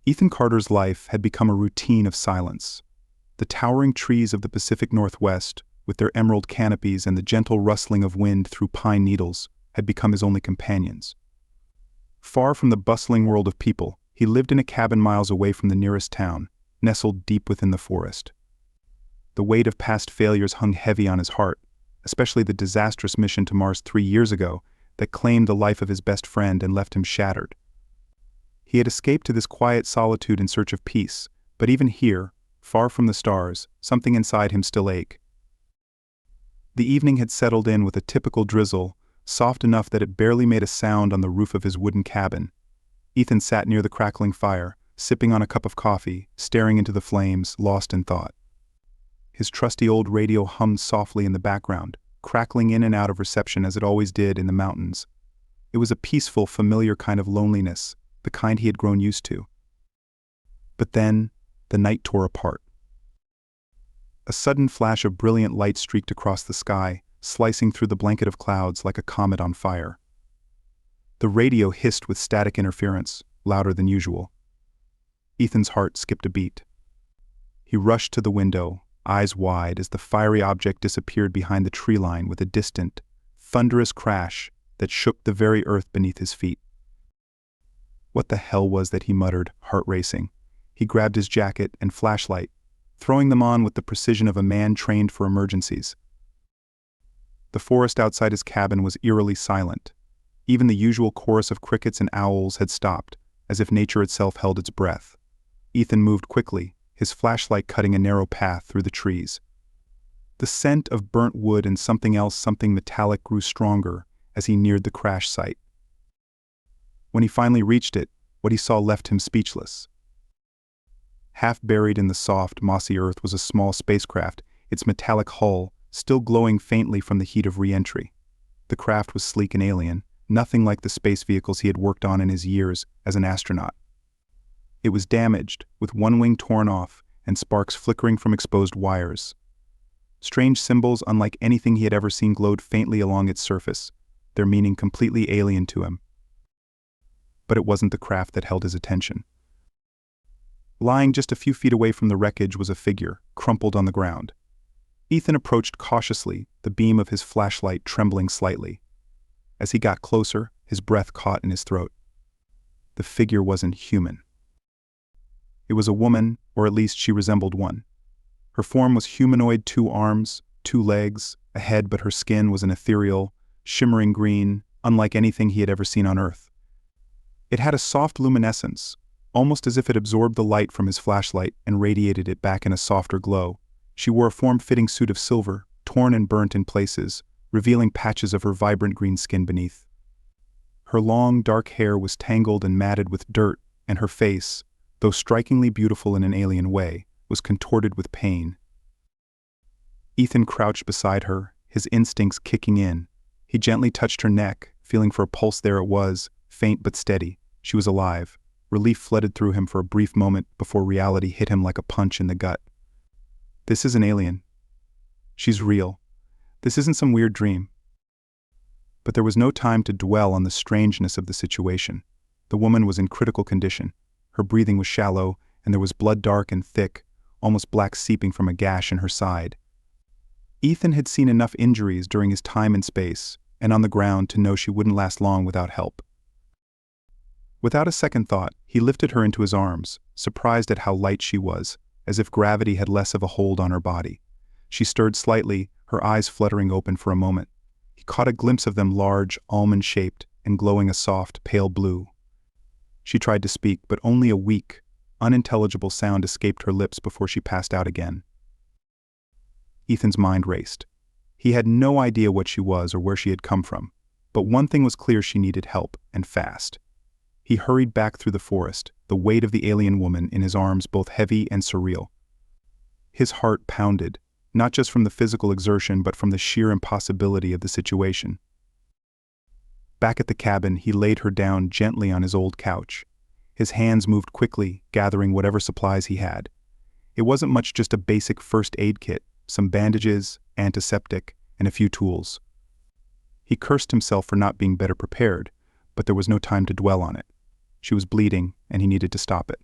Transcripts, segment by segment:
Ethan Carter's life had become a routine of silence. The towering trees of the Pacific Northwest, with their emerald canopies and the gentle rustling of wind through pine needles, had become his only companions. Far from the bustling world of people, he lived in a cabin miles away from the nearest town, nestled deep within the forest. The weight of past failures hung heavy on his heart, especially the disastrous mission to Mars 3 years ago that claimed the life of his best friend and left him shattered. He had escaped to this quiet solitude in search of peace, but even here, far from the stars, something inside him still ached. The evening had settled in with a typical drizzle, soft enough that it barely made a sound on the roof of his wooden cabin. Ethan sat near the crackling fire, sipping on a cup of coffee, staring into the flames, lost in thought. His trusty old radio hummed softly in the background, crackling in and out of reception as it always did in the mountains. It was a peaceful, familiar kind of loneliness, the kind he had grown used to. But then, the night tore apart. A sudden flash of brilliant light streaked across the sky, slicing through the blanket of clouds like a comet on fire. The radio hissed with static interference, louder than usual. Ethan's heart skipped a beat. He rushed to the window, eyes wide as the fiery object disappeared behind the tree line with a distant, thunderous crash that shook the very earth beneath his feet. What the hell was that, he muttered, heart racing. He grabbed his jacket and flashlight, throwing them on with the precision of a man trained for emergencies. The forest outside his cabin was eerily silent. Even the usual chorus of crickets and owls had stopped, as if nature itself held its breath. Ethan moved quickly, his flashlight cutting a narrow path through the trees. The scent of burnt wood and something metallic grew stronger as he neared the crash site. When he finally reached it, what he saw left him speechless. Half buried in the soft, mossy earth was a small spacecraft, its metallic hull still glowing faintly from the heat of re-entry. The craft was sleek and alien, nothing like the space vehicles he had worked on in his years as an astronaut. It was damaged, with one wing torn off and sparks flickering from exposed wires. Strange symbols unlike anything he had ever seen glowed faintly along its surface, their meaning completely alien to him. But it wasn't the craft that held his attention. Lying just a few feet away from the wreckage was a figure, crumpled on the ground. Ethan approached cautiously, the beam of his flashlight trembling slightly. As he got closer, his breath caught in his throat. The figure wasn't human. It was a woman, or at least she resembled one. Her form was humanoid, 2 arms, 2 legs, a head, but her skin was an ethereal, shimmering green, unlike anything he had ever seen on Earth. It had a soft luminescence, almost as if it absorbed the light from his flashlight and radiated it back in a softer glow. She wore a form-fitting suit of silver, torn and burnt in places, revealing patches of her vibrant green skin beneath. Her long, dark hair was tangled and matted with dirt, and her face, though strikingly beautiful in an alien way, was contorted with pain. Ethan crouched beside her, his instincts kicking in. He gently touched her neck, feeling for a pulse. There it was, faint but steady. She was alive. Relief flooded through him for a brief moment before reality hit him like a punch in the gut. This is an alien. She's real. This isn't some weird dream. But there was no time to dwell on the strangeness of the situation. The woman was in critical condition. Her breathing was shallow, and there was blood dark and thick, almost black, seeping from a gash in her side. Ethan had seen enough injuries during his time in space and on the ground to know she wouldn't last long without help. Without a second thought, he lifted her into his arms, surprised at how light she was, as if gravity had less of a hold on her body. She stirred slightly, her eyes fluttering open for a moment. He caught a glimpse of them, large, almond-shaped, and glowing a soft, pale blue. She tried to speak, but only a weak, unintelligible sound escaped her lips before she passed out again. Ethan's mind raced. He had no idea what she was or where she had come from, but one thing was clear: she needed help, and fast. He hurried back through the forest, the weight of the alien woman in his arms both heavy and surreal. His heart pounded, not just from the physical exertion but from the sheer impossibility of the situation. Back at the cabin, he laid her down gently on his old couch. His hands moved quickly, gathering whatever supplies he had. It wasn't much, just a basic first aid kit, some bandages, antiseptic, and a few tools. He cursed himself for not being better prepared, but there was no time to dwell on it. She was bleeding, and he needed to stop it.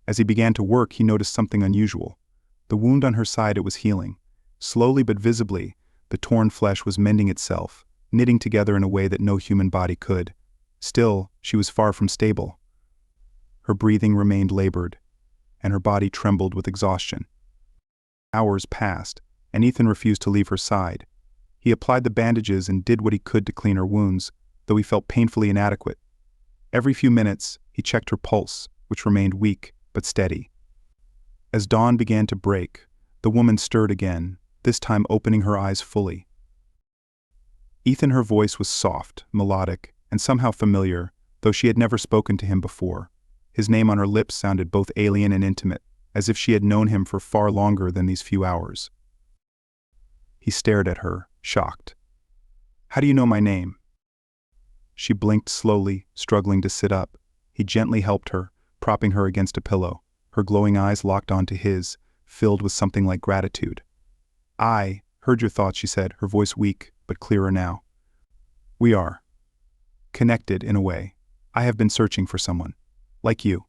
As he began to work, he noticed something unusual. The wound on her side, it was healing. Slowly but visibly, the torn flesh was mending itself, knitting together in a way that no human body could. Still, she was far from stable. Her breathing remained labored, and her body trembled with exhaustion. Hours passed, and Ethan refused to leave her side. He applied the bandages and did what he could to clean her wounds, though he felt painfully inadequate. Every few minutes, he checked her pulse, which remained weak but steady. As dawn began to break, the woman stirred again, this time opening her eyes fully. Ethan, her voice was soft, melodic, and somehow familiar, though she had never spoken to him before. His name on her lips sounded both alien and intimate, as if she had known him for far longer than these few hours. He stared at her, shocked. "How do you know my name?" She blinked slowly, struggling to sit up. He gently helped her, propping her against a pillow. Her glowing eyes locked onto his, filled with something like gratitude. "I heard your thoughts," she said, her voice weak, but clearer now. "We are connected in a way. I have been searching for someone like you."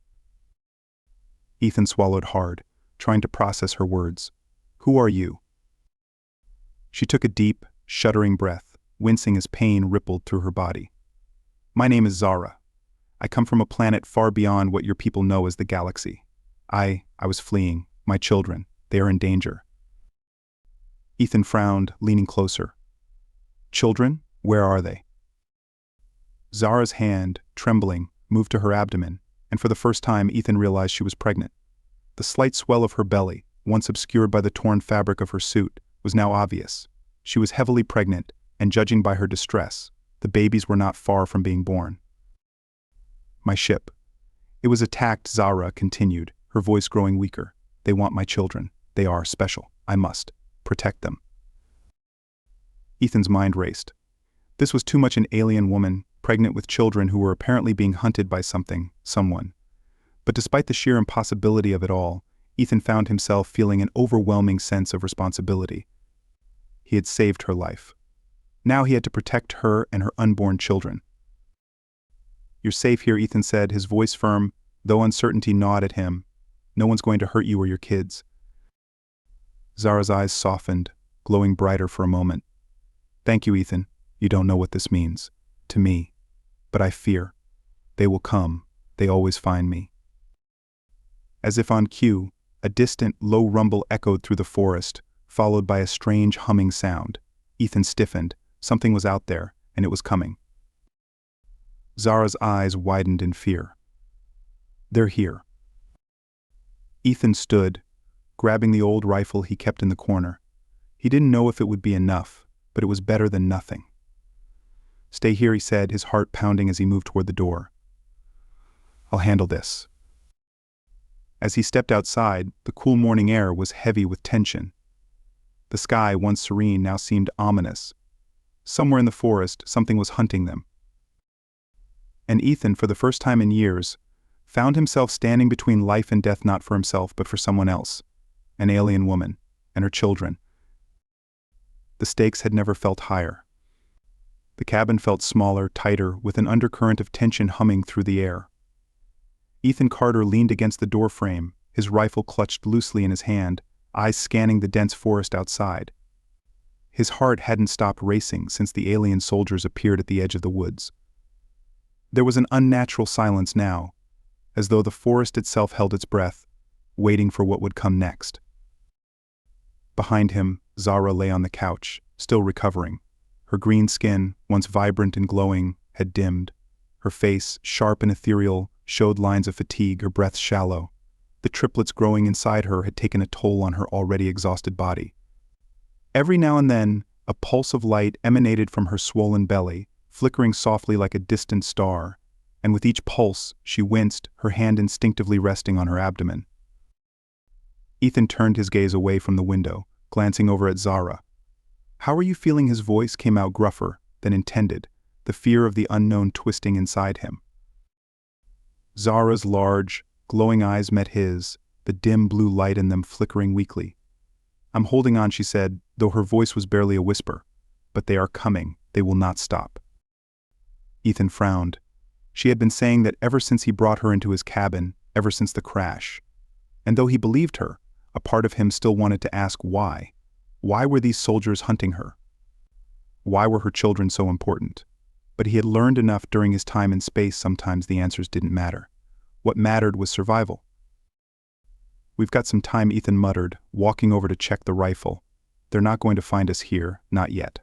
Ethan swallowed hard, trying to process her words. "Who are you?" She took a deep, shuddering breath, wincing as pain rippled through her body. "My name is Zara. I come from a planet far beyond what your people know as the galaxy. I was fleeing. My children, they are in danger." Ethan frowned, leaning closer. "Children? Where are they?" Zara's hand, trembling, moved to her abdomen, and for the first time Ethan realized she was pregnant. The slight swell of her belly, once obscured by the torn fabric of her suit, was now obvious. She was heavily pregnant, and judging by her distress, the babies were not far from being born. "My ship. It was attacked," Zara continued, her voice growing weaker. "They want my children. They are special. I must protect them." Ethan's mind raced. This was too much an alien woman, pregnant with children who were apparently being hunted by someone. But despite the sheer impossibility of it all, Ethan found himself feeling an overwhelming sense of responsibility. He had saved her life. Now he had to protect her and her unborn children. "You're safe here," Ethan said, his voice firm, though uncertainty gnawed at him. "No one's going to hurt you or your kids." Zara's eyes softened, glowing brighter for a moment. "Thank you, Ethan. You don't know what this means to me. But I fear. They will come. They always find me." As if on cue, a distant, low rumble echoed through the forest, followed by a strange humming sound. Ethan stiffened. Something was out there, and it was coming. Zara's eyes widened in fear. "They're here." Ethan stood, grabbing the old rifle he kept in the corner. He didn't know if it would be enough, but it was better than nothing. "Stay here," he said, his heart pounding as he moved toward the door. "I'll handle this." As he stepped outside, the cool morning air was heavy with tension. The sky, once serene, now seemed ominous. Somewhere in the forest, something was hunting them. And Ethan, for the first time in years, found himself standing between life and death, not for himself but for someone else, an alien woman, and her children. The stakes had never felt higher. The cabin felt smaller, tighter, with an undercurrent of tension humming through the air. Ethan Carter leaned against the doorframe, his rifle clutched loosely in his hand, eyes scanning the dense forest outside. His heart hadn't stopped racing since the alien soldiers appeared at the edge of the woods. There was an unnatural silence now, as though the forest itself held its breath, waiting for what would come next. Behind him, Zara lay on the couch, still recovering. Her green skin, once vibrant and glowing, had dimmed. Her face, sharp and ethereal, showed lines of fatigue, her breath shallow. The triplets growing inside her had taken a toll on her already exhausted body. Every now and then, a pulse of light emanated from her swollen belly, flickering softly like a distant star, and with each pulse, she winced, her hand instinctively resting on her abdomen. Ethan turned his gaze away from the window, glancing over at Zara. "How are you feeling?" His voice came out gruffer than intended, the fear of the unknown twisting inside him. Zara's large, glowing eyes met his, the dim blue light in them flickering weakly. "I'm holding on," she said, though her voice was barely a whisper. "But they are coming. They will not stop." Ethan frowned. She had been saying that ever since he brought her into his cabin, ever since the crash. And though he believed her, a part of him still wanted to ask why. Why were these soldiers hunting her? Why were her children so important? But he had learned enough during his time in space sometimes the answers didn't matter. What mattered was survival. "We've got some time," Ethan muttered, walking over to check the rifle. "They're not going to find us here, not yet."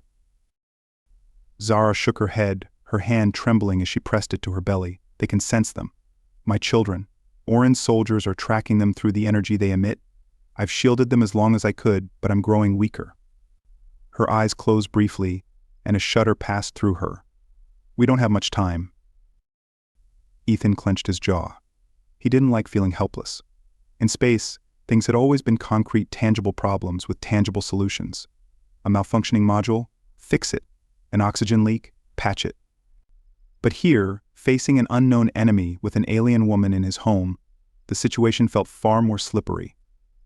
Zara shook her head, her hand trembling as she pressed it to her belly. "They can sense them. My children. Oran's soldiers are tracking them through the energy they emit. I've shielded them as long as I could, but I'm growing weaker." Her eyes closed briefly, and a shudder passed through her. "We don't have much time." Ethan clenched his jaw. He didn't like feeling helpless. In space, things had always been concrete, tangible problems with tangible solutions. A malfunctioning module? Fix it. An oxygen leak? Patch it. But here, facing an unknown enemy with an alien woman in his home, the situation felt far more slippery,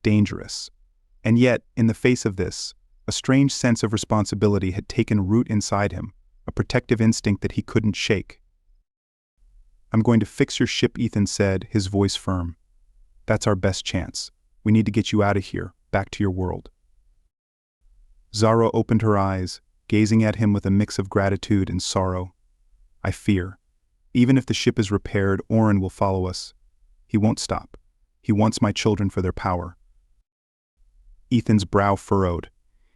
dangerous. And yet, in the face of this, a strange sense of responsibility had taken root inside him, a protective instinct that he couldn't shake. "I'm going to fix your ship," Ethan said, his voice firm. "That's our best chance. We need to get you out of here, back to your world." Zara opened her eyes, gazing at him with a mix of gratitude and sorrow. "I fear. Even if the ship is repaired, Orin will follow us. He won't stop. He wants my children for their power." Ethan's brow furrowed.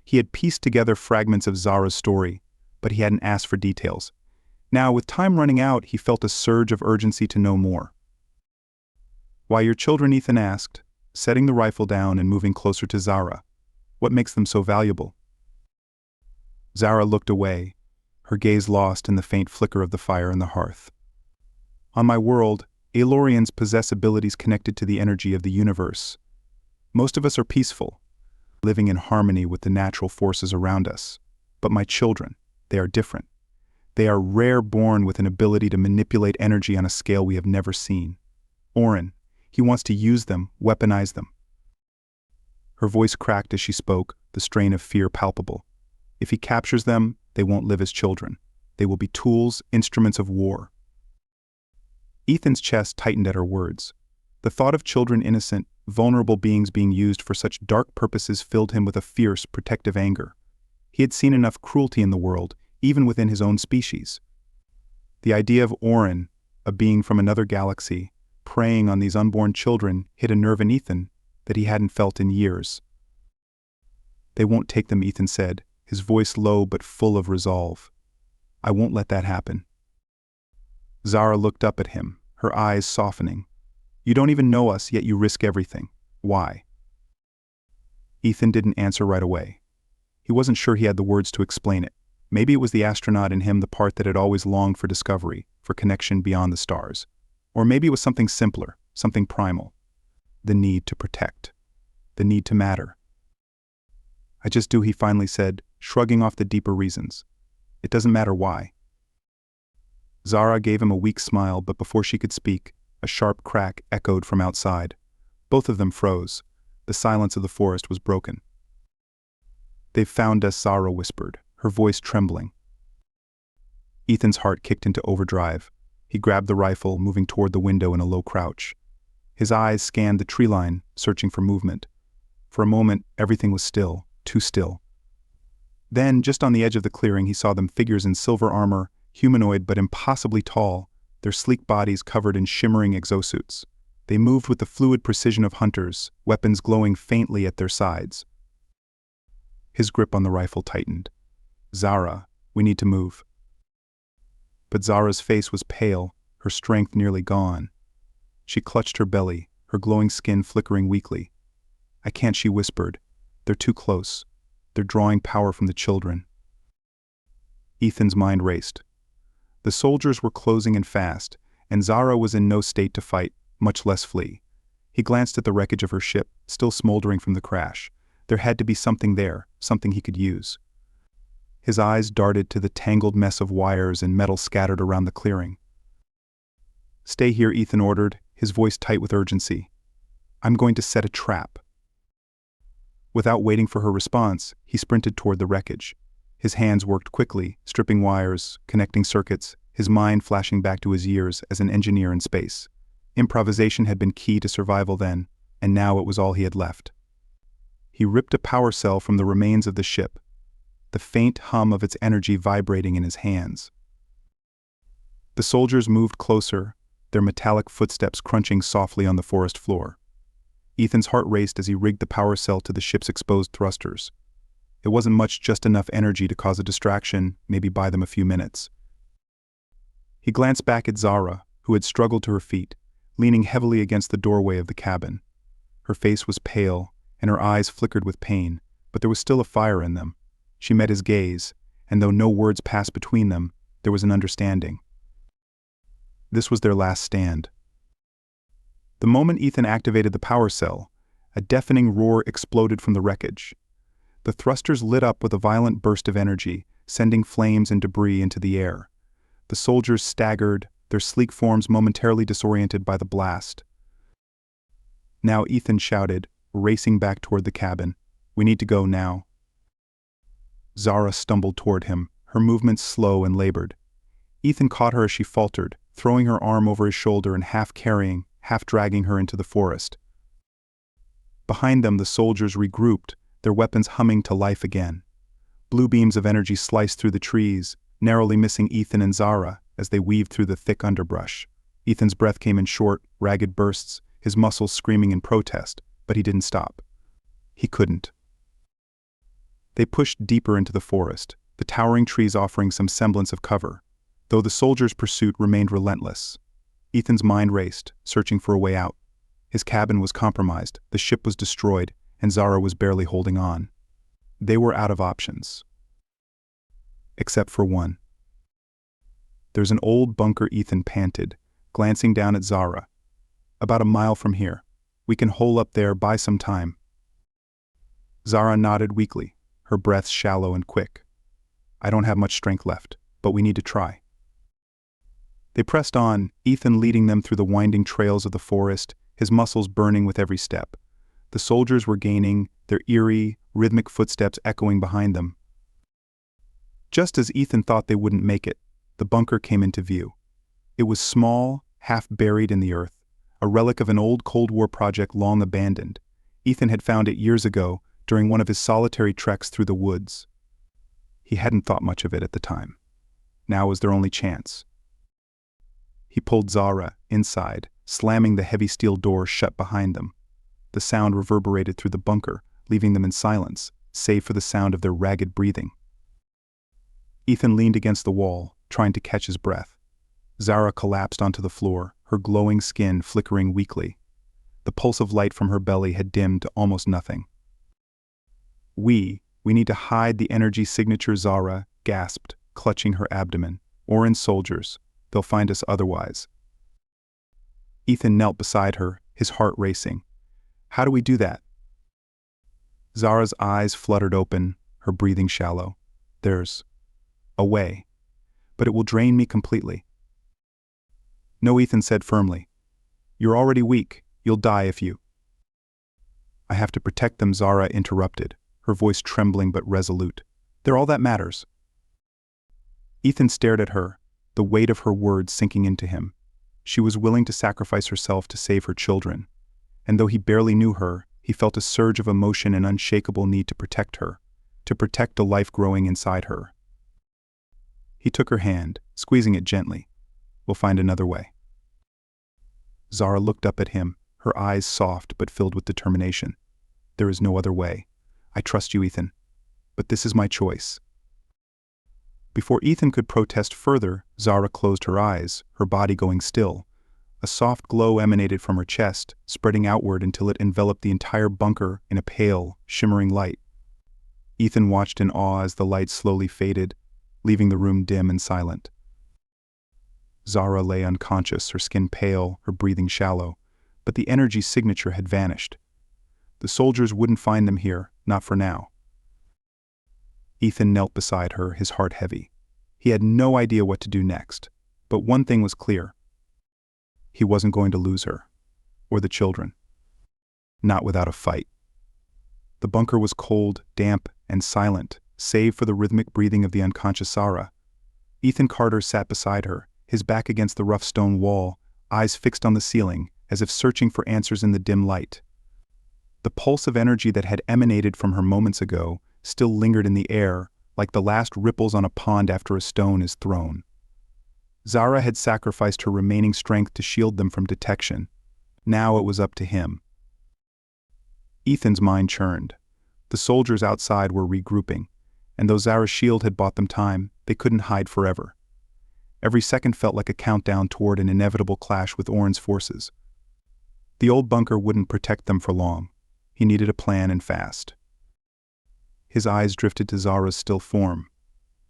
He had pieced together fragments of Zara's story, but he hadn't asked for details. Now, with time running out, he felt a surge of urgency to know more. "Why your children?" Ethan asked, setting the rifle down and moving closer to Zara. "What makes them so valuable?" Zara looked away, her gaze lost in the faint flicker of the fire in the hearth. "On my world, Aelorians possess abilities connected to the energy of the universe. Most of us are peaceful, living in harmony with the natural forces around us. But my children, they are different. They are rare, born with an ability to manipulate energy on a scale we have never seen. Orin, he wants to use them, weaponize them." Her voice cracked as she spoke, the strain of fear palpable. "If he captures them, they won't live as children. They will be tools, instruments of war." Ethan's chest tightened at her words. The thought of children, innocent, vulnerable beings being used for such dark purposes, filled him with a fierce, protective anger. He had seen enough cruelty in the world, even within his own species. The idea of Orin, a being from another galaxy, preying on these unborn children, hit a nerve in Ethan that he hadn't felt in years. "They won't take them," Ethan said, his voice low but full of resolve. "I won't let that happen." Zara looked up at him, her eyes softening. "You don't even know us, yet you risk everything. Why?" Ethan didn't answer right away. He wasn't sure he had the words to explain it. Maybe it was the astronaut in him, the part that had always longed for discovery, for connection beyond the stars. Or maybe it was something simpler, something primal. The need to protect. The need to matter. "I just do," he finally said, shrugging off the deeper reasons. "It doesn't matter why." Zara gave him a weak smile, but before she could speak, a sharp crack echoed from outside. Both of them froze. The silence of the forest was broken. "They've found us," Zara whispered, her voice trembling. Ethan's heart kicked into overdrive. He grabbed the rifle, moving toward the window in a low crouch. His eyes scanned the tree line, searching for movement. For a moment, everything was still, too still. Then, just on the edge of the clearing, he saw them, figures in silver armor, humanoid but impossibly tall, their sleek bodies covered in shimmering exosuits. They moved with the fluid precision of hunters, weapons glowing faintly at their sides. His grip on the rifle tightened. "Zara, we need to move." But Zara's face was pale, her strength nearly gone. She clutched her belly, her glowing skin flickering weakly. "I can't," she whispered. "They're too close. They're drawing power from the children." Ethan's mind raced. The soldiers were closing in fast, and Zara was in no state to fight, much less flee. He glanced at the wreckage of her ship, still smoldering from the crash. There had to be something there, something he could use. His eyes darted to the tangled mess of wires and metal scattered around the clearing. "Stay here," Ethan ordered, his voice tight with urgency. "I'm going to set a trap." Without waiting for her response, he sprinted toward the wreckage. His hands worked quickly, stripping wires, connecting circuits, his mind flashing back to his years as an engineer in space. Improvisation had been key to survival then, and now it was all he had left. He ripped a power cell from the remains of the ship, the faint hum of its energy vibrating in his hands. The soldiers moved closer, their metallic footsteps crunching softly on the forest floor. Ethan's heart raced as he rigged the power cell to the ship's exposed thrusters. It wasn't much, just enough energy to cause a distraction, maybe buy them a few minutes. He glanced back at Zara, who had struggled to her feet, leaning heavily against the doorway of the cabin. Her face was pale, and her eyes flickered with pain, but there was still a fire in them. She met his gaze, and though no words passed between them, there was an understanding. This was their last stand. The moment Ethan activated the power cell, a deafening roar exploded from the wreckage. The thrusters lit up with a violent burst of energy, sending flames and debris into the air. The soldiers staggered, their sleek forms momentarily disoriented by the blast. Now Ethan shouted, racing back toward the cabin, "We need to go now." Zara stumbled toward him, her movements slow and labored. Ethan caught her as she faltered, throwing her arm over his shoulder and half carrying, half dragging her into the forest. Behind them the soldiers regrouped, their weapons humming to life again. Blue beams of energy sliced through the trees, narrowly missing Ethan and Zara as they weaved through the thick underbrush. Ethan's breath came in short, ragged bursts, his muscles screaming in protest, but he didn't stop. He couldn't. They pushed deeper into the forest, the towering trees offering some semblance of cover, though the soldiers' pursuit remained relentless. Ethan's mind raced, searching for a way out. His cabin was compromised, the ship was destroyed, and Zara was barely holding on. They were out of options. Except for one. "There's an old bunker," Ethan panted, glancing down at Zara. "About a mile from here. We can hole up there, buy some time." Zara nodded weakly, her breath shallow and quick. "I don't have much strength left, but we need to try." They pressed on, Ethan leading them through the winding trails of the forest, his muscles burning with every step. The soldiers were gaining, their eerie, rhythmic footsteps echoing behind them. Just as Ethan thought they wouldn't make it, the bunker came into view. It was small, half buried in the earth, a relic of an old Cold War project long abandoned. Ethan had found it years ago during one of his solitary treks through the woods. He hadn't thought much of it at the time. Now was their only chance. He pulled Zara inside, slamming the heavy steel door shut behind them. The sound reverberated through the bunker, leaving them in silence, save for the sound of their ragged breathing. Ethan leaned against the wall, trying to catch his breath. Zara collapsed onto the floor, her glowing skin flickering weakly. The pulse of light from her belly had dimmed to almost nothing. We need to hide the energy signature," Zara gasped, clutching her abdomen. "Orin soldiers. They'll find us otherwise." Ethan knelt beside her, his heart racing. "How do we do that?" Zara's eyes fluttered open, her breathing shallow. "There's a way, but it will drain me completely." "No," Ethan said firmly. "You're already weak. You'll die if you—" "I have to protect them," Zara interrupted, her voice trembling but resolute. "They're all that matters." Ethan stared at her, the weight of her words sinking into him. She was willing to sacrifice herself to save her children, and though he barely knew her, he felt a surge of emotion and unshakable need to protect her, to protect the life growing inside her. He took her hand, squeezing it gently. "We'll find another way." Zara looked up at him, her eyes soft but filled with determination. "There is no other way. I trust you, Ethan. But this is my choice." Before Ethan could protest further, Zara closed her eyes, her body going still. A soft glow emanated from her chest, spreading outward until it enveloped the entire bunker in a pale, shimmering light. Ethan watched in awe as the light slowly faded, leaving the room dim and silent. Zara lay unconscious, her skin pale, her breathing shallow, but the energy signature had vanished. The soldiers wouldn't find them here, not for now. Ethan knelt beside her, his heart heavy. He had no idea what to do next, but one thing was clear. He wasn't going to lose her, or the children. Not without a fight. The bunker was cold, damp, and silent, save for the rhythmic breathing of the unconscious Zara. Ethan Carter sat beside her, his back against the rough stone wall, eyes fixed on the ceiling, as if searching for answers in the dim light. The pulse of energy that had emanated from her moments ago still lingered in the air, like the last ripples on a pond after a stone is thrown. Zara had sacrificed her remaining strength to shield them from detection. Now it was up to him. Ethan's mind churned. The soldiers outside were regrouping, and though Zara's shield had bought them time, they couldn't hide forever. Every second felt like a countdown toward an inevitable clash with Ornn's forces. The old bunker wouldn't protect them for long. He needed a plan, and fast. His eyes drifted to Zara's still form.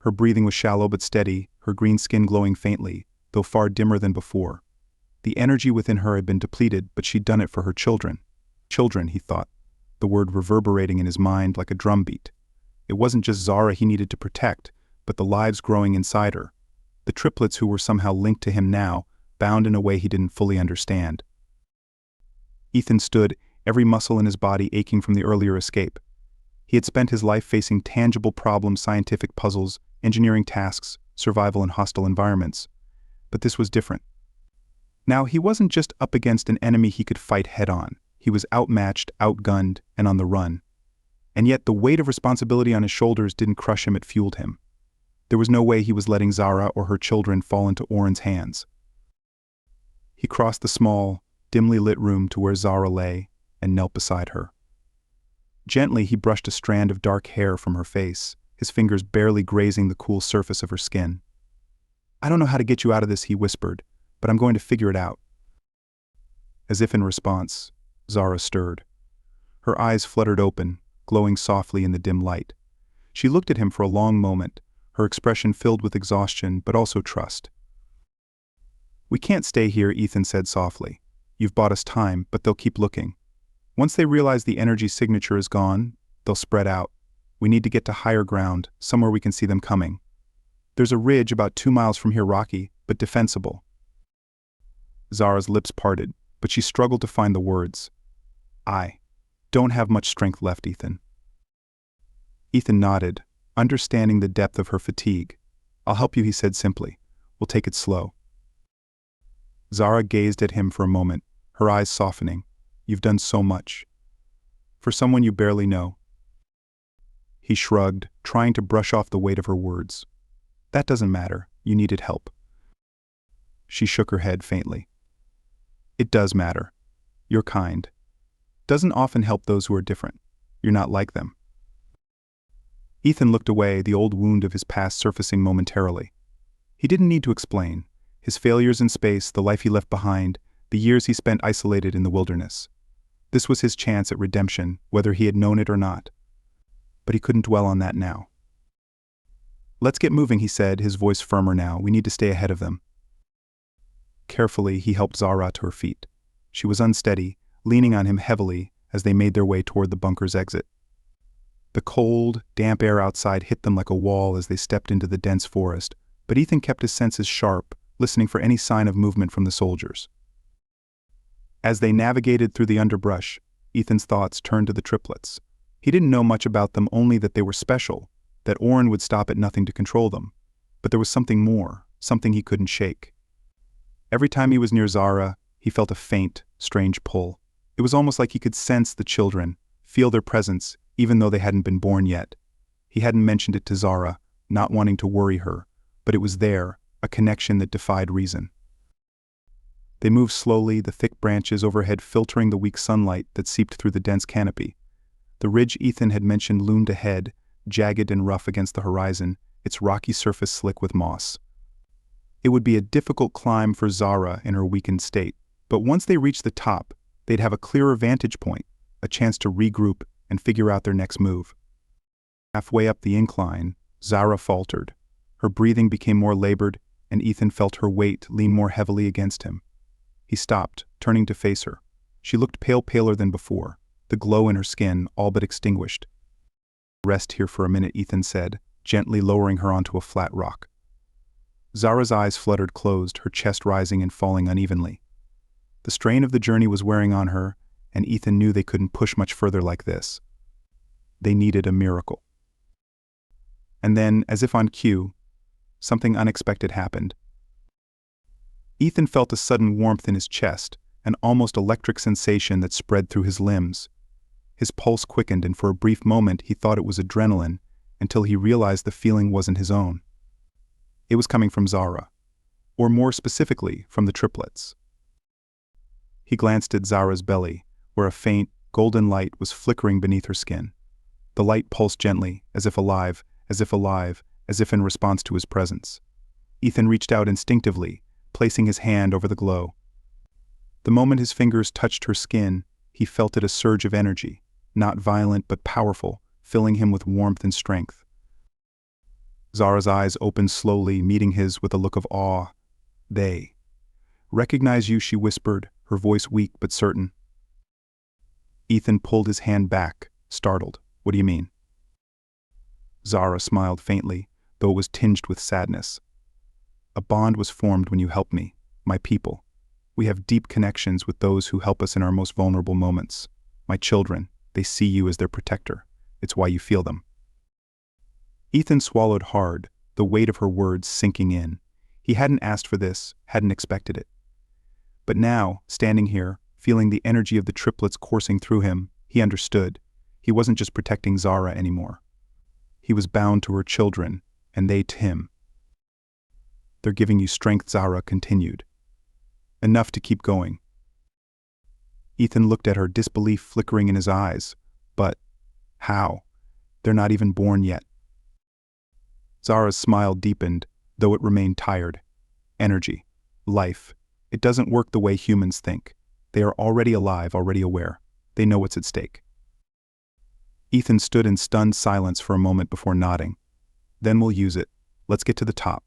Her breathing was shallow but steady, her green skin glowing faintly, though far dimmer than before. The energy within her had been depleted, but she'd done it for her children. Children, he thought, the word reverberating in his mind like a drumbeat. It wasn't just Zara he needed to protect, but the lives growing inside her. The triplets who were somehow linked to him now, bound in a way he didn't fully understand. Ethan stood, every muscle in his body aching from the earlier escape. He had spent his life facing tangible problems, scientific puzzles, engineering tasks, survival in hostile environments. But this was different. Now, he wasn't just up against an enemy he could fight head-on. He was outmatched, outgunned, and on the run. And yet the weight of responsibility on his shoulders didn't crush him, it fueled him. There was no way he was letting Zara or her children fall into Ornn's hands. He crossed the small, dimly lit room to where Zara lay and knelt beside her. Gently, he brushed a strand of dark hair from her face, his fingers barely grazing the cool surface of her skin. "I don't know how to get you out of this," he whispered, "but I'm going to figure it out." As if in response, Zara stirred. Her eyes fluttered open, glowing softly in the dim light. She looked at him for a long moment, her expression filled with exhaustion but also trust. "We can't stay here," Ethan said softly. "You've bought us time, but they'll keep looking. Once they realize the energy signature is gone, they'll spread out. We need to get to higher ground, somewhere we can see them coming. There's a ridge about 2 miles from here, rocky, but defensible." Zara's lips parted, but she struggled to find the words. "I don't have much strength left, Ethan." Ethan nodded, understanding the depth of her fatigue. "I'll help you," he said simply. "We'll take it slow." Zara gazed at him for a moment, her eyes softening. "You've done so much. For someone you barely know." He shrugged, trying to brush off the weight of her words. "That doesn't matter. You needed help." She shook her head faintly. "It does matter. You're kind. Doesn't often help those who are different. You're not like them." Ethan looked away, the old wound of his past surfacing momentarily. He didn't need to explain. His failures in space, the life he left behind, the years he spent isolated in the wilderness. This was his chance at redemption, whether he had known it or not. But he couldn't dwell on that now. "Let's get moving," he said, his voice firmer now. "We need to stay ahead of them." Carefully, he helped Zara to her feet. She was unsteady, leaning on him heavily as they made their way toward the bunker's exit. The cold, damp air outside hit them like a wall as they stepped into the dense forest, but Ethan kept his senses sharp, listening for any sign of movement from the soldiers. As they navigated through the underbrush, Ethan's thoughts turned to the triplets. He didn't know much about them, only that they were special, that Ornn would stop at nothing to control them. But there was something more, something he couldn't shake. Every time he was near Zara, he felt a faint, strange pull. It was almost like he could sense the children, feel their presence, even though they hadn't been born yet. He hadn't mentioned it to Zara, not wanting to worry her, but it was there, a connection that defied reason. They moved slowly, the thick branches overhead filtering the weak sunlight that seeped through the dense canopy. The ridge Ethan had mentioned loomed ahead, jagged and rough against the horizon, its rocky surface slick with moss. It would be a difficult climb for Zara in her weakened state, but once they reached the top, they'd have a clearer vantage point, a chance to regroup and figure out their next move. Halfway up the incline, Zara faltered. Her breathing became more labored, and Ethan felt her weight lean more heavily against him. He stopped, turning to face her. She looked paler than before, the glow in her skin all but extinguished. "Rest here for a minute," Ethan said, gently lowering her onto a flat rock. Zara's eyes fluttered closed, her chest rising and falling unevenly. The strain of the journey was wearing on her, and Ethan knew they couldn't push much further like this. They needed a miracle. And then, as if on cue, something unexpected happened. Ethan felt a sudden warmth in his chest, an almost electric sensation that spread through his limbs. His pulse quickened, and for a brief moment he thought it was adrenaline, until he realized the feeling wasn't his own. It was coming from Zara, or more specifically, from the triplets. He glanced at Zara's belly, where a faint, golden light was flickering beneath her skin. The light pulsed gently, as if alive, as if in response to his presence. Ethan reached out instinctively, placing his hand over the glow. The moment his fingers touched her skin, he felt it a surge of energy, not violent but powerful, filling him with warmth and strength. Zara's eyes opened slowly, meeting his with a look of awe. "They recognize you," she whispered, her voice weak but certain. Ethan pulled his hand back, startled. "What do you mean?" Zara smiled faintly, though it was tinged with sadness. "A bond was formed when you helped me, my people. We have deep connections with those who help us in our most vulnerable moments. My children, they see you as their protector. It's why you feel them." Ethan swallowed hard, the weight of her words sinking in. He hadn't asked for this, hadn't expected it. But now, standing here, feeling the energy of the triplets coursing through him, he understood. He wasn't just protecting Zara anymore. He was bound to her children, and they to him. "They're giving you strength," Zara continued. "Enough to keep going." Ethan looked at her, disbelief flickering in his eyes. "But how? They're not even born yet." Zara's smile deepened, though it remained tired. "Energy. Life. It doesn't work the way humans think. They are already alive, already aware. They know what's at stake." Ethan stood in stunned silence for a moment before nodding. "Then we'll use it. Let's get to the top."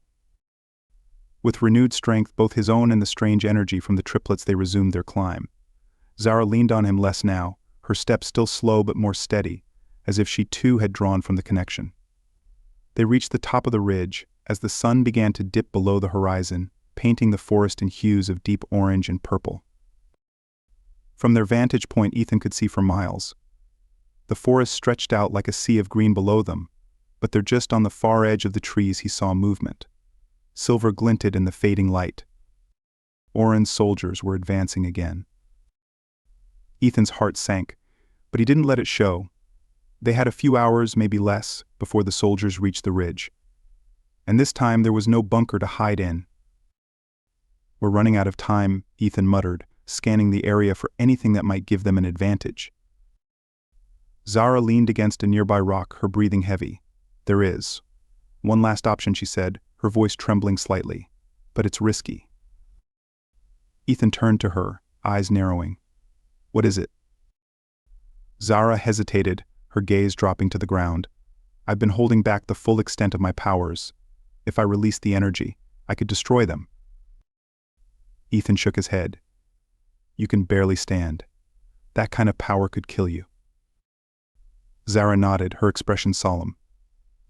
With renewed strength, both his own and the strange energy from the triplets, they resumed their climb. Zara leaned on him less now, her steps still slow but more steady, as if she too had drawn from the connection. They reached the top of the ridge, as the sun began to dip below the horizon, painting the forest in hues of deep orange and purple. From their vantage point, Ethan could see for miles. The forest stretched out like a sea of green below them, but there just on the far edge of the trees he saw movement. Silver glinted in the fading light. Oren's soldiers were advancing again. Ethan's heart sank, but he didn't let it show. They had a few hours, maybe less, before the soldiers reached the ridge. And this time there was no bunker to hide in. "We're running out of time," Ethan muttered, scanning the area for anything that might give them an advantage. Zara leaned against a nearby rock, her breathing heavy. "There is one last option," she said, her voice trembling slightly. "But it's risky." Ethan turned to her, eyes narrowing. "What is it?" Zara hesitated, her gaze dropping to the ground. "I've been holding back the full extent of my powers. If I released the energy, I could destroy them." Ethan shook his head. "You can barely stand. That kind of power could kill you." Zara nodded, her expression solemn.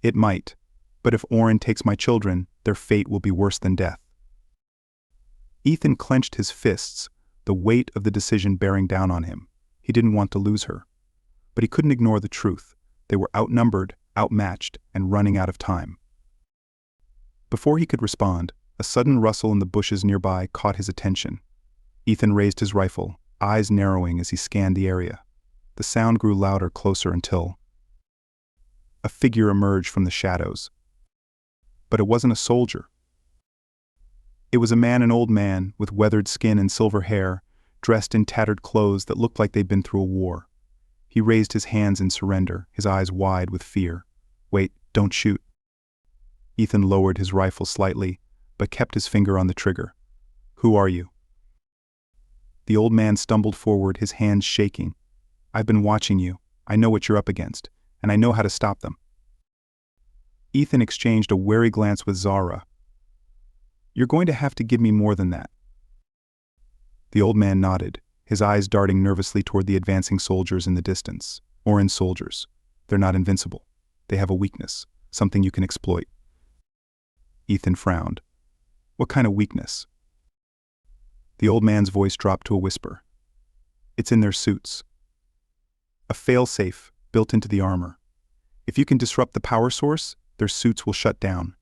"It might, but if Oren takes my children, their fate will be worse than death." Ethan clenched his fists, the weight of the decision bearing down on him. He didn't want to lose her. But he couldn't ignore the truth. They were outnumbered, outmatched, and running out of time. Before he could respond, a sudden rustle in the bushes nearby caught his attention. Ethan raised his rifle, eyes narrowing as he scanned the area. The sound grew louder, closer, until a figure emerged from the shadows. But it wasn't a soldier. It was an old man, with weathered skin and silver hair, dressed in tattered clothes that looked like they'd been through a war. He raised his hands in surrender, his eyes wide with fear. "Wait, don't shoot." Ethan lowered his rifle slightly, but kept his finger on the trigger. "Who are you?" The old man stumbled forward, his hands shaking. "I've been watching you. I know what you're up against, and I know how to stop them." Ethan exchanged a wary glance with Zara. "You're going to have to give me more than that." The old man nodded, his eyes darting nervously toward the advancing soldiers in the distance. "Oren soldiers. They're not invincible. They have a weakness, something you can exploit." Ethan frowned. "What kind of weakness?" The old man's voice dropped to a whisper. "It's in their suits. A fail-safe built into the armor. If you can disrupt the power source, their suits will shut down."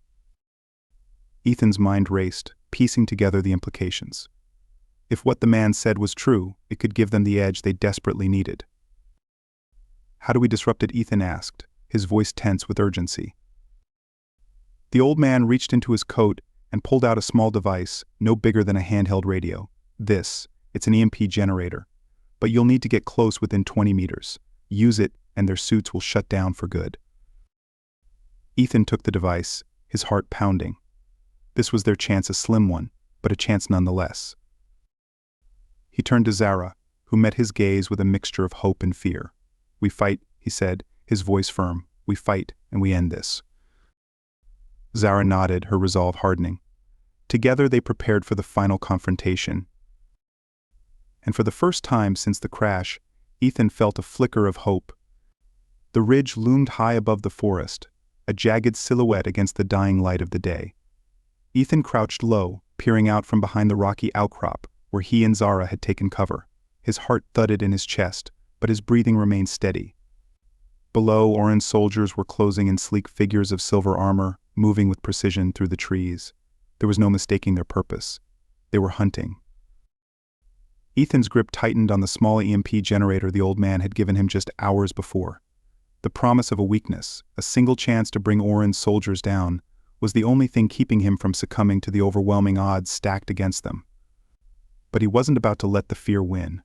Ethan's mind raced, piecing together the implications. If what the man said was true, it could give them the edge they desperately needed. How do we disrupt it? Ethan asked, his voice tense with urgency. The old man reached into his coat and pulled out a small device, no bigger than a handheld radio. It's an EMP generator. But you'll need to get close within 20 meters. Use it, and their suits will shut down for good. Ethan took the device, his heart pounding. This was their chance, a slim one, but a chance nonetheless. He turned to Zara, who met his gaze with a mixture of hope and fear. "We fight," he said, his voice firm. "We fight, and we end this." Zara nodded, her resolve hardening. Together they prepared for the final confrontation. And for the first time since the crash, Ethan felt a flicker of hope. The ridge loomed high above the forest, a jagged silhouette against the dying light of the day. Ethan crouched low, peering out from behind the rocky outcrop where he and Zara had taken cover. His heart thudded in his chest, but his breathing remained steady. Below, orange soldiers were closing in sleek figures of silver armor, moving with precision through the trees. There was no mistaking their purpose. They were hunting. Ethan's grip tightened on the small EMP generator the old man had given him just hours before. The promise of a weakness, a single chance to bring Oren's soldiers down, was the only thing keeping him from succumbing to the overwhelming odds stacked against them. But he wasn't about to let the fear win,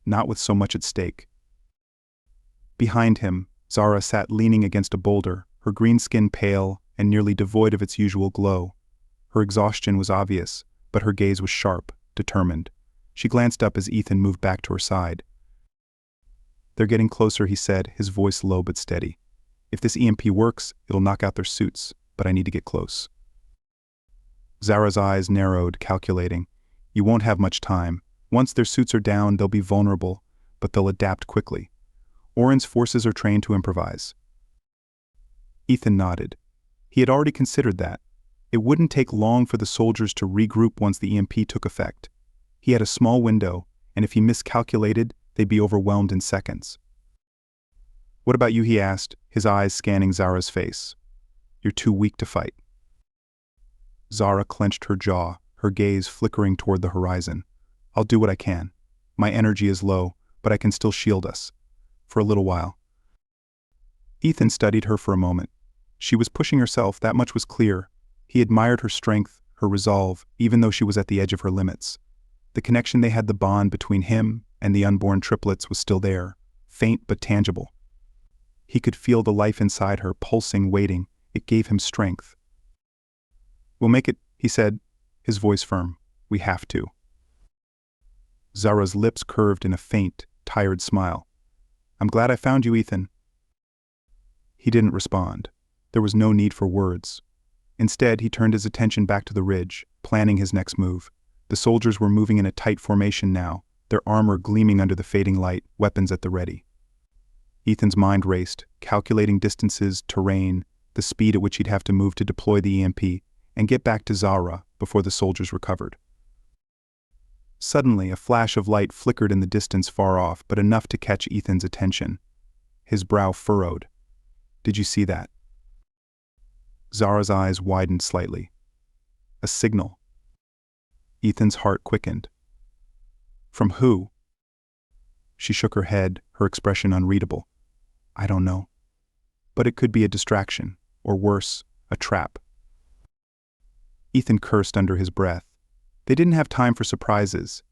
not with so much at stake. Behind him, Zara sat leaning against a boulder, her green skin pale and nearly devoid of its usual glow. Her exhaustion was obvious, but her gaze was sharp, determined. She glanced up as Ethan moved back to her side. "They're getting closer," he said, his voice low but steady. "If this EMP works, it'll knock out their suits, but I need to get close." Zara's eyes narrowed, calculating. "You won't have much time. Once their suits are down, they'll be vulnerable, but they'll adapt quickly. Oren's forces are trained to improvise." Ethan nodded. He had already considered that. It wouldn't take long for the soldiers to regroup once the EMP took effect. He had a small window, and if he miscalculated, they'd be overwhelmed in seconds. "What about you?" he asked, his eyes scanning Zara's face. "You're too weak to fight." Zara clenched her jaw, her gaze flickering toward the horizon. "I'll do what I can. My energy is low, but I can still shield us. For a little while." Ethan studied her for a moment. She was pushing herself, that much was clear. He admired her strength, her resolve, even though she was at the edge of her limits. The connection they had, the bond between him and the unborn triplets, was still there, faint but tangible. He could feel the life inside her, pulsing, waiting. It gave him strength. "We'll make it," he said, his voice firm. "We have to." Zara's lips curved in a faint, tired smile. "I'm glad I found you, Ethan." He didn't respond. There was no need for words. Instead, he turned his attention back to the ridge, planning his next move. The soldiers were moving in a tight formation now, their armor gleaming under the fading light, weapons at the ready. Ethan's mind raced, calculating distances, terrain, the speed at which he'd have to move to deploy the EMP, and get back to Zara before the soldiers recovered. Suddenly, a flash of light flickered in the distance far off, but enough to catch Ethan's attention. His brow furrowed. "Did you see that?" Zara's eyes widened slightly. "A signal." Ethan's heart quickened. "From who?" She shook her head, her expression unreadable. "I don't know. But it could be a distraction, or worse, a trap." Ethan cursed under his breath. They didn't have time for surprises.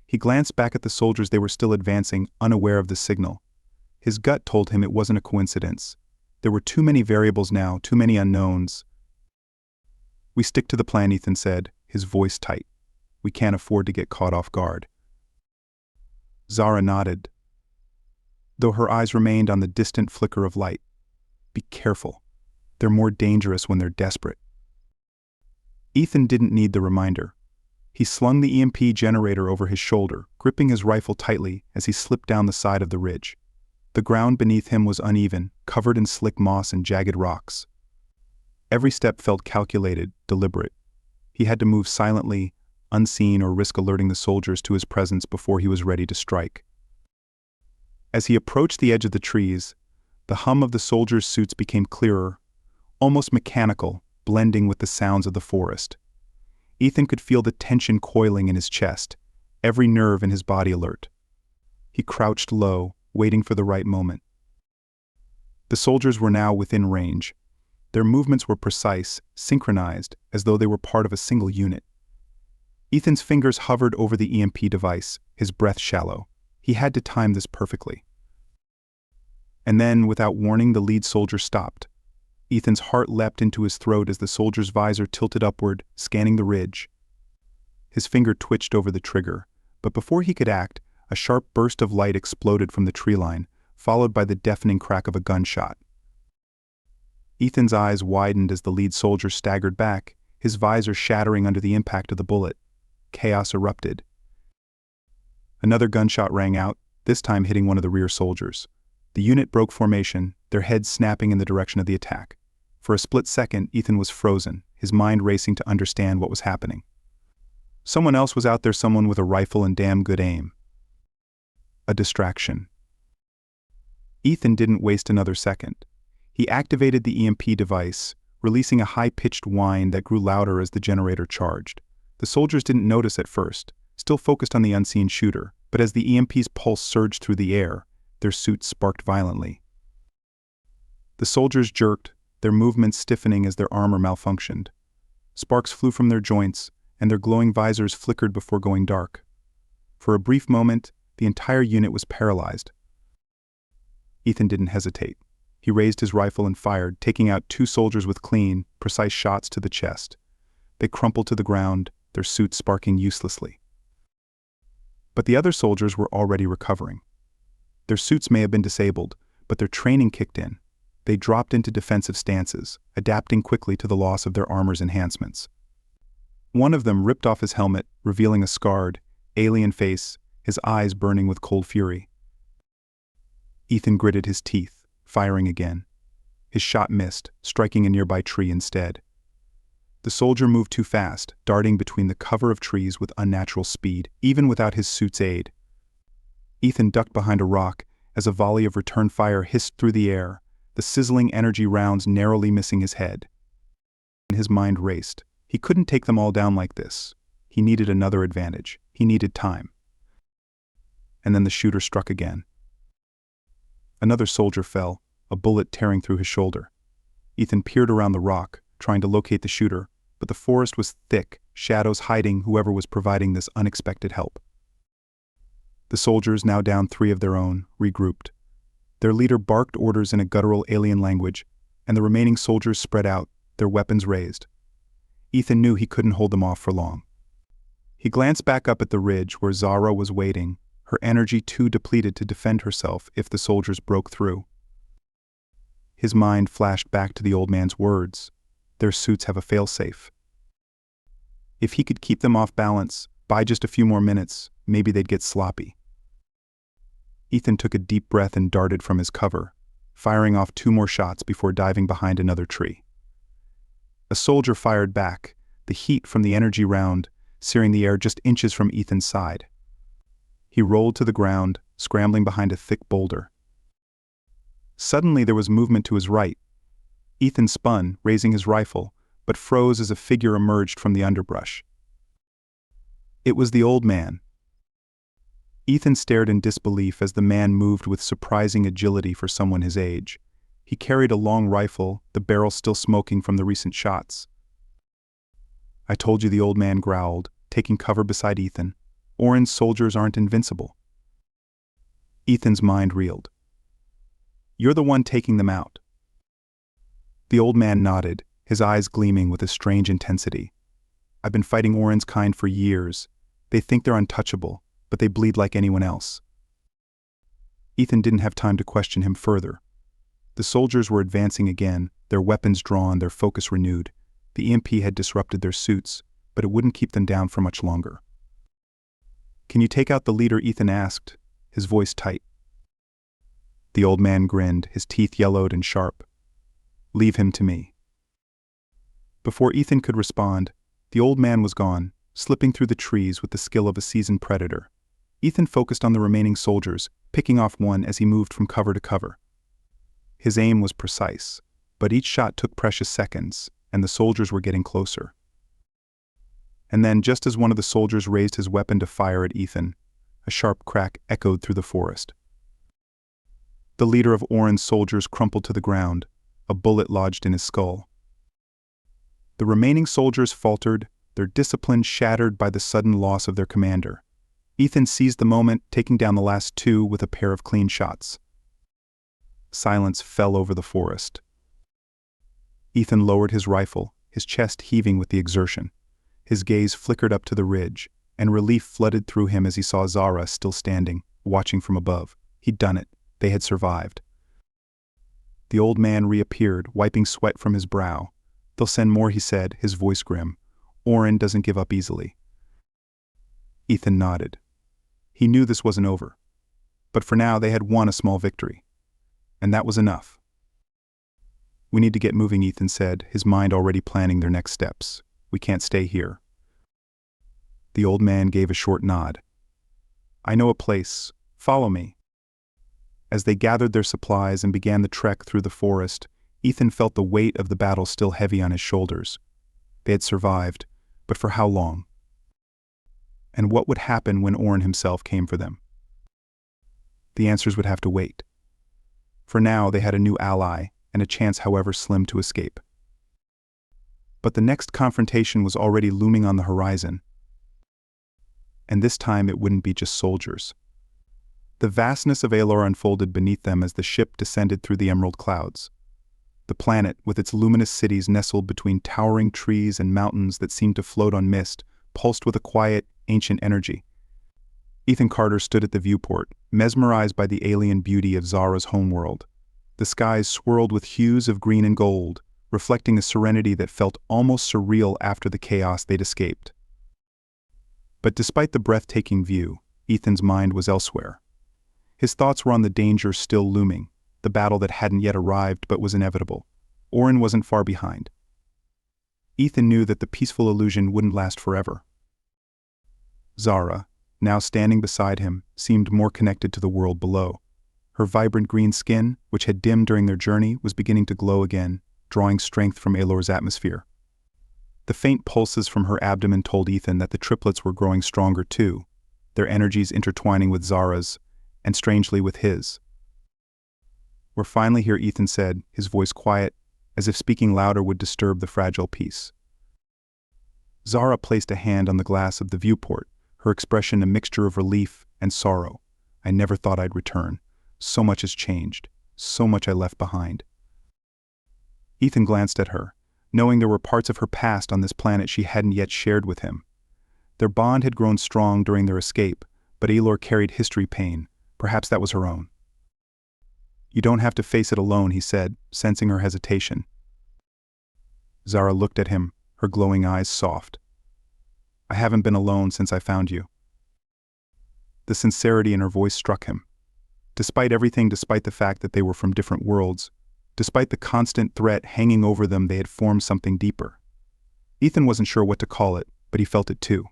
He glanced back at the soldiers. They were still advancing, unaware of the signal. His gut told him it wasn't a coincidence. There were too many variables now, too many unknowns. "We stick to the plan," Ethan said, his voice tight. "We can't afford to get caught off guard." Zara nodded, though her eyes remained on the distant flicker of light. "Be careful. They're more dangerous when they're desperate." Ethan didn't need the reminder. He slung the EMP generator over his shoulder, gripping his rifle tightly as he slipped down the side of the ridge. The ground beneath him was uneven, covered in slick moss and jagged rocks. Every step felt calculated, deliberate. He had to move silently, unseen, or risk alerting the soldiers to his presence before he was ready to strike. As he approached the edge of the trees, the hum of the soldiers' suits became clearer, almost mechanical, blending with the sounds of the forest. Ethan could feel the tension coiling in his chest, every nerve in his body alert. He crouched low, waiting for the right moment. The soldiers were now within range. Their movements were precise, synchronized, as though they were part of a single unit. Ethan's fingers hovered over the EMP device, his breath shallow. He had to time this perfectly. And then, without warning, the lead soldier stopped. Ethan's heart leapt into his throat as the soldier's visor tilted upward, scanning the ridge. His finger twitched over the trigger, but before he could act, a sharp burst of light exploded from the tree line, followed by the deafening crack of a gunshot. Ethan's eyes widened as the lead soldier staggered back, his visor shattering under the impact of the bullet. Chaos erupted. Another gunshot rang out, this time hitting one of the rear soldiers. The unit broke formation, their heads snapping in the direction of the attack. For a split second, Ethan was frozen, his mind racing to understand what was happening. Someone else was out there, someone with a rifle and damn good aim. A distraction. Ethan didn't waste another second. He activated the EMP device, releasing a high-pitched whine that grew louder as the generator charged. The soldiers didn't notice at first, still focused on the unseen shooter, but as the EMP's pulse surged through the air, their suits sparked violently. The soldiers jerked, their movements stiffening as their armor malfunctioned. Sparks flew from their joints, and their glowing visors flickered before going dark. For a brief moment, the entire unit was paralyzed. Ethan didn't hesitate. He raised his rifle and fired, taking out two soldiers with clean, precise shots to the chest. They crumpled to the ground, their suits sparking uselessly. But the other soldiers were already recovering. Their suits may have been disabled, but their training kicked in. They dropped into defensive stances, adapting quickly to the loss of their armor's enhancements. One of them ripped off his helmet, revealing a scarred, alien face, his eyes burning with cold fury. Ethan gritted his teeth, firing again. His shot missed, striking a nearby tree instead. The soldier moved too fast, darting between the cover of trees with unnatural speed, even without his suit's aid. Ethan ducked behind a rock as a volley of return fire hissed through the air, the sizzling energy rounds narrowly missing his head. His mind raced. He couldn't take them all down like this. He needed another advantage. He needed time. And then the shooter struck again. Another soldier fell, a bullet tearing through his shoulder. Ethan peered around the rock, trying to locate the shooter, but the forest was thick, shadows hiding whoever was providing this unexpected help. The soldiers, now down 3 of their own, regrouped. Their leader barked orders in a guttural alien language, and the remaining soldiers spread out, their weapons raised. Ethan knew he couldn't hold them off for long. He glanced back up at the ridge where Zara was waiting, her energy too depleted to defend herself if the soldiers broke through. His mind flashed back to the old man's words. Their suits have a failsafe. If he could keep them off balance, by just a few more minutes, maybe they'd get sloppy. Ethan took a deep breath and darted from his cover, firing off 2 more shots before diving behind another tree. A soldier fired back, the heat from the energy round searing the air just inches from Ethan's side. He rolled to the ground, scrambling behind a thick boulder. Suddenly there was movement to his right. Ethan spun, raising his rifle, but froze as a figure emerged from the underbrush. It was the old man. Ethan stared in disbelief as the man moved with surprising agility for someone his age. He carried a long rifle, the barrel still smoking from the recent shots. "I told you," the old man growled, taking cover beside Ethan. "Oran's soldiers aren't invincible." Ethan's mind reeled. "You're the one taking them out." The old man nodded, his eyes gleaming with a strange intensity. "I've been fighting Oran's kind for years. They think they're untouchable, but they bleed like anyone else." Ethan didn't have time to question him further. The soldiers were advancing again, their weapons drawn, their focus renewed. The EMP had disrupted their suits, but it wouldn't keep them down for much longer. "Can you take out the leader?" Ethan asked, his voice tight. The old man grinned, his teeth yellowed and sharp. "Leave him to me." Before Ethan could respond, the old man was gone, slipping through the trees with the skill of a seasoned predator. Ethan focused on the remaining soldiers, picking off one as he moved from cover to cover. His aim was precise, but each shot took precious seconds, and the soldiers were getting closer. And then, just as one of the soldiers raised his weapon to fire at Ethan, a sharp crack echoed through the forest. The leader of Oren's soldiers crumpled to the ground, a bullet lodged in his skull. The remaining soldiers faltered, their discipline shattered by the sudden loss of their commander. Ethan seized the moment, taking down the last two with a pair of clean shots. Silence fell over the forest. Ethan lowered his rifle, his chest heaving with the exertion. His gaze flickered up to the ridge, and relief flooded through him as he saw Zara still standing, watching from above. He'd done it. They had survived. The old man reappeared, wiping sweat from his brow. "They'll send more," he said, his voice grim. "Oren doesn't give up easily." Ethan nodded. He knew this wasn't over. But for now they had won a small victory. And that was enough. "We need to get moving," Ethan said, his mind already planning their next steps. "We can't stay here." The old man gave a short nod. "I know a place. Follow me." As they gathered their supplies and began the trek through the forest, Ethan felt the weight of the battle still heavy on his shoulders. They had survived, but for how long? And what would happen when Oren himself came for them? The answers would have to wait. For now, they had a new ally, and a chance, however slim, to escape. But the next confrontation was already looming on the horizon. And this time it wouldn't be just soldiers. The vastness of Aelor unfolded beneath them as the ship descended through the emerald clouds. The planet, with its luminous cities nestled between towering trees and mountains that seemed to float on mist, pulsed with a quiet, ancient energy. Ethan Carter stood at the viewport, mesmerized by the alien beauty of Zara's homeworld. The skies swirled with hues of green and gold, reflecting a serenity that felt almost surreal after the chaos they'd escaped. But despite the breathtaking view, Ethan's mind was elsewhere. His thoughts were on the danger still looming, the battle that hadn't yet arrived but was inevitable. Oren wasn't far behind. Ethan knew that the peaceful illusion wouldn't last forever. Zara, now standing beside him, seemed more connected to the world below. Her vibrant green skin, which had dimmed during their journey, was beginning to glow again, drawing strength from Aelor's atmosphere. The faint pulses from her abdomen told Ethan that the triplets were growing stronger too, their energies intertwining with Zara's, and strangely with his. "We're finally here," Ethan said, his voice quiet, as if speaking louder would disturb the fragile peace. Zara placed a hand on the glass of the viewport, her expression a mixture of relief and sorrow. "I never thought I'd return. So much has changed. So much I left behind." Ethan glanced at her, knowing there were parts of her past on this planet she hadn't yet shared with him. Their bond had grown strong during their escape, but Aelor carried history pain. Perhaps that was her own. "You don't have to face it alone," he said, sensing her hesitation. Zara looked at him, her glowing eyes soft. "I haven't been alone since I found you." The sincerity in her voice struck him. Despite everything, despite the fact that they were from different worlds, despite the constant threat hanging over them, they had formed something deeper. Ethan wasn't sure what to call it, but he felt it too.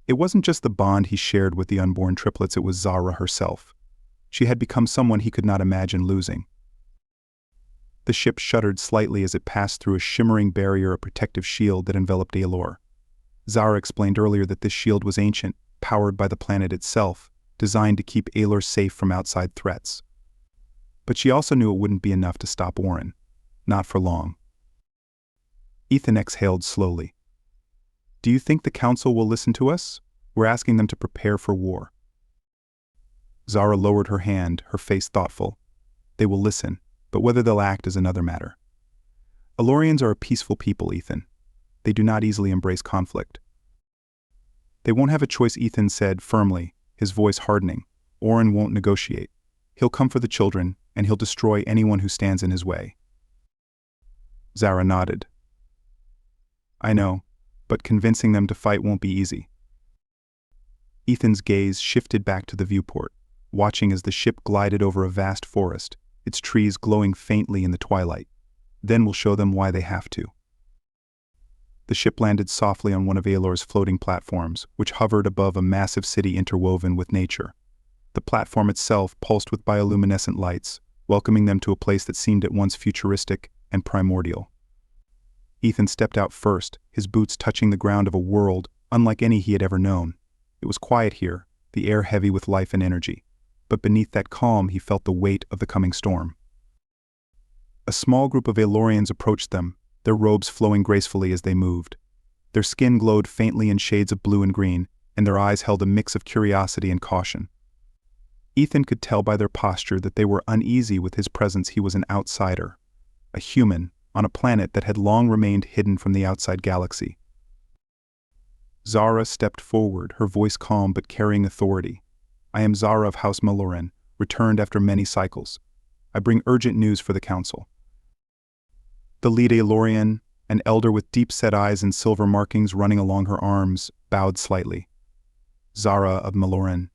It wasn't just the bond he shared with the unborn triplets, it was Zara herself. She had become someone he could not imagine losing. The ship shuddered slightly as it passed through a shimmering barrier, a protective shield that enveloped Aelor. Zara explained earlier that this shield was ancient, powered by the planet itself, designed to keep Aelor safe from outside threats. But she also knew it wouldn't be enough to stop Oren. Not for long. Ethan exhaled slowly. "Do you think the Council will listen to us? We're asking them to prepare for war." Zara lowered her hand, her face thoughtful. "They will listen, but whether they'll act is another matter. Aelorians are a peaceful people, Ethan. They do not easily embrace conflict." "They won't have a choice," Ethan said firmly, his voice hardening. "Oren won't negotiate. He'll come for the children, and he'll destroy anyone who stands in his way." Zara nodded. "I know, but convincing them to fight won't be easy." Ethan's gaze shifted back to the viewport, watching as the ship glided over a vast forest, its trees glowing faintly in the twilight. "Then we'll show them why they have to." The ship landed softly on one of Aelor's floating platforms, which hovered above a massive city interwoven with nature. The platform itself pulsed with bioluminescent lights, welcoming them to a place that seemed at once futuristic and primordial. Ethan stepped out first, his boots touching the ground of a world unlike any he had ever known. It was quiet here, the air heavy with life and energy. but beneath that calm he felt the weight of the coming storm. A small group of Aelorians approached them, their robes flowing gracefully as they moved. Their skin glowed faintly in shades of blue and green, and their eyes held a mix of curiosity and caution. Ethan could tell by their posture that they were uneasy with his presence. He was an outsider, a human, on a planet that had long remained hidden from the outside galaxy. Zara stepped forward, her voice calm but carrying authority. "I am Zara of House Maloran, returned after many cycles. I bring urgent news for the council." The lead Aelorian, an elder with deep-set eyes and silver markings running along her arms, bowed slightly. "Zara of Maloran,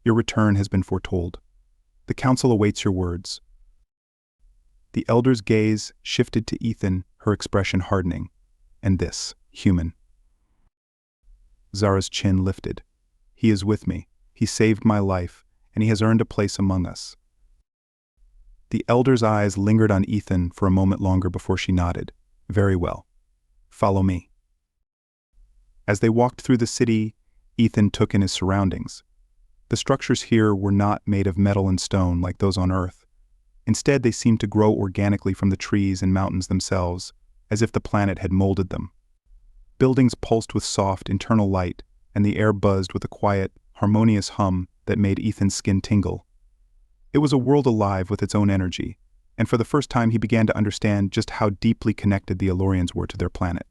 your return has been foretold. The council awaits your words." The elder's gaze shifted to Ethan, her expression hardening. "And this, human." Zara's chin lifted. "He is with me. He saved my life, and he has earned a place among us." The elder's eyes lingered on Ethan for a moment longer before she nodded. "Very well. Follow me." As they walked through the city, Ethan took in his surroundings. The structures here were not made of metal and stone like those on Earth. Instead, they seemed to grow organically from the trees and mountains themselves, as if the planet had molded them. Buildings pulsed with soft, internal light, and the air buzzed with a quiet, harmonious hum that made Ethan's skin tingle. It was a world alive with its own energy, and for the first time he began to understand just how deeply connected the Aelorians were to their planet.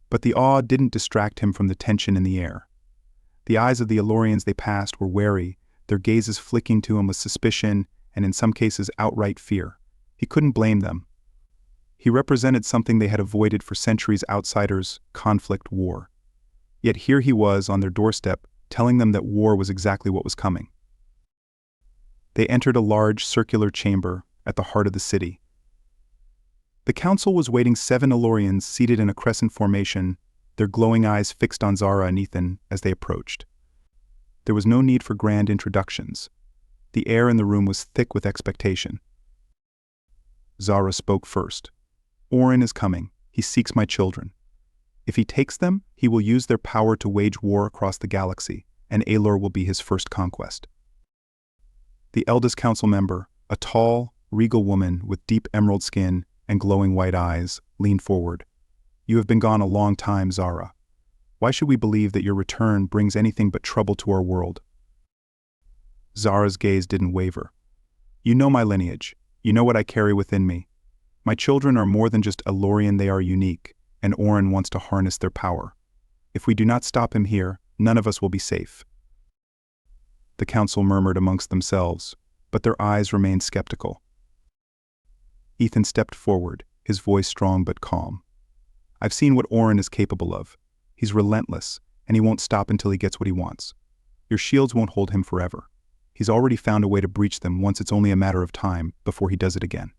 But the awe didn't distract him from the tension in the air. The eyes of the Aelorians they passed were wary, their gazes flicking to him with suspicion and in some cases outright fear. He couldn't blame them. He represented something they had avoided for centuries: outsiders, conflict, war. Yet here he was on their doorstep, telling them that war was exactly what was coming. They entered a large circular chamber at the heart of the city. The council was waiting, 7 Aelorians seated in a crescent formation, their glowing eyes fixed on Zara and Ethan as they approached. There was no need for grand introductions. The air in the room was thick with expectation. Zara spoke first. "Orin is coming. He seeks my children. If he takes them, he will use their power to wage war across the galaxy, and Aelor will be his first conquest." The eldest council member, a tall, regal woman with deep emerald skin and glowing white eyes, leaned forward. "You have been gone a long time, Zara. Why should we believe that your return brings anything but trouble to our world?" Zara's gaze didn't waver. "You know my lineage. You know what I carry within me. My children are more than just Aelorian, they are unique, and Orin wants to harness their power. If we do not stop him here, none of us will be safe." The council murmured amongst themselves, but their eyes remained skeptical. Ethan stepped forward, his voice strong but calm. "I've seen what Orin is capable of. He's relentless, and he won't stop until he gets what he wants. Your shields won't hold him forever. He's already found a way to breach them once. It's only a matter of time before he does it again."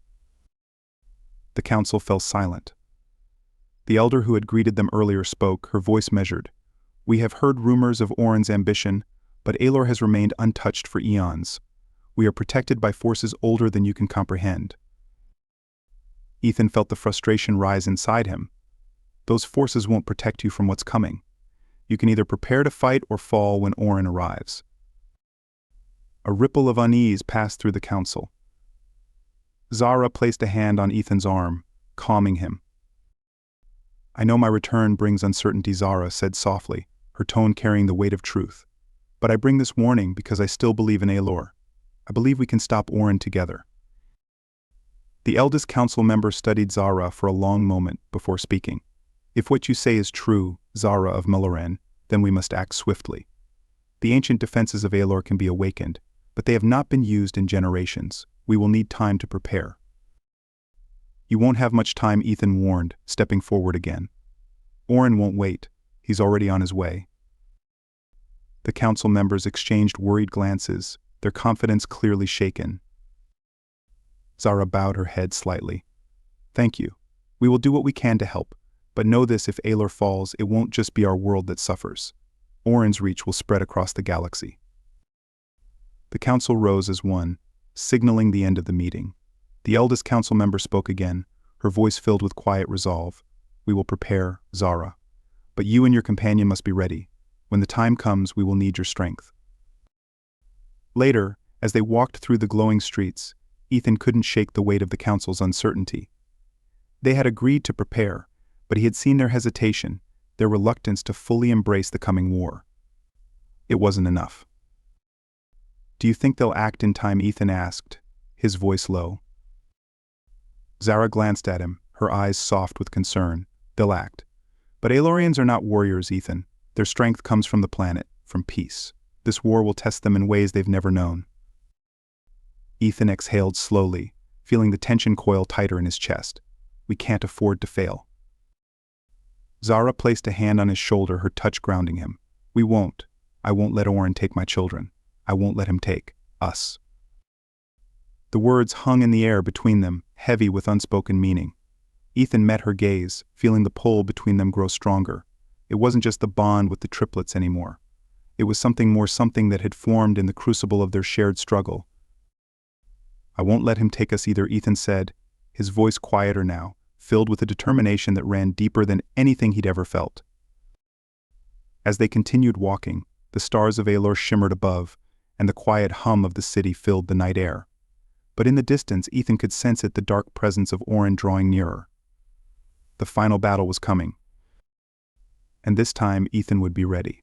The council fell silent. The elder who had greeted them earlier spoke, her voice measured. "We have heard rumors of Orin's ambition, but Aelor has remained untouched for eons. We are protected by forces older than you can comprehend." Ethan felt the frustration rise inside him. Those forces won't protect you from what's coming. You can either prepare to fight or fall when Orin arrives. A ripple of unease passed through the council. Zara placed a hand on Ethan's arm, calming him. "I know my return brings uncertainty," Zara said softly, her tone carrying the weight of truth. "But I bring this warning because I still believe in Aelor. I believe we can stop Orin together." The eldest council member studied Zara for a long moment before speaking. "If what you say is true, Zara of Maloran, then we must act swiftly. The ancient defenses of Aelor can be awakened, but they have not been used in generations. We will need time to prepare." "You won't have much time," Ethan warned, stepping forward again. "Orin won't wait. He's already on his way." The council members exchanged worried glances, their confidence clearly shaken. Zara bowed her head slightly. "Thank you. We will do what we can to help, but know this: if Aelor falls, it won't just be our world that suffers. Orin's reach will spread across the galaxy." The council rose as one, signaling the end of the meeting. The eldest council member spoke again, her voice filled with quiet resolve. "We will prepare, Zara. But you and your companion must be ready. When the time comes, we will need your strength." Later, as they walked through the glowing streets, Ethan couldn't shake the weight of the council's uncertainty. They had agreed to prepare, but he had seen their hesitation, their reluctance to fully embrace the coming war. It wasn't enough. "Do you think they'll act in time?" Ethan asked, his voice low. Zara glanced at him, her eyes soft with concern. "They'll act. But Aelorians are not warriors, Ethan. Their strength comes from the planet, from peace. This war will test them in ways they've never known." Ethan exhaled slowly, feeling the tension coil tighter in his chest. "We can't afford to fail." Zara placed a hand on his shoulder, her touch grounding him. "We won't. I won't let Oren take my children. I won't let him take us." The words hung in the air between them, heavy with unspoken meaning. Ethan met her gaze, feeling the pull between them grow stronger. It wasn't just the bond with the triplets anymore. It was something more, something that had formed in the crucible of their shared struggle. "I won't let him take us either," Ethan said, his voice quieter now, filled with a determination that ran deeper than anything he'd ever felt. As they continued walking, the stars of Aelor shimmered above, and the quiet hum of the city filled the night air. But in the distance, Ethan could sense it, the dark presence of Oren drawing nearer. The final battle was coming. And this time, Ethan would be ready.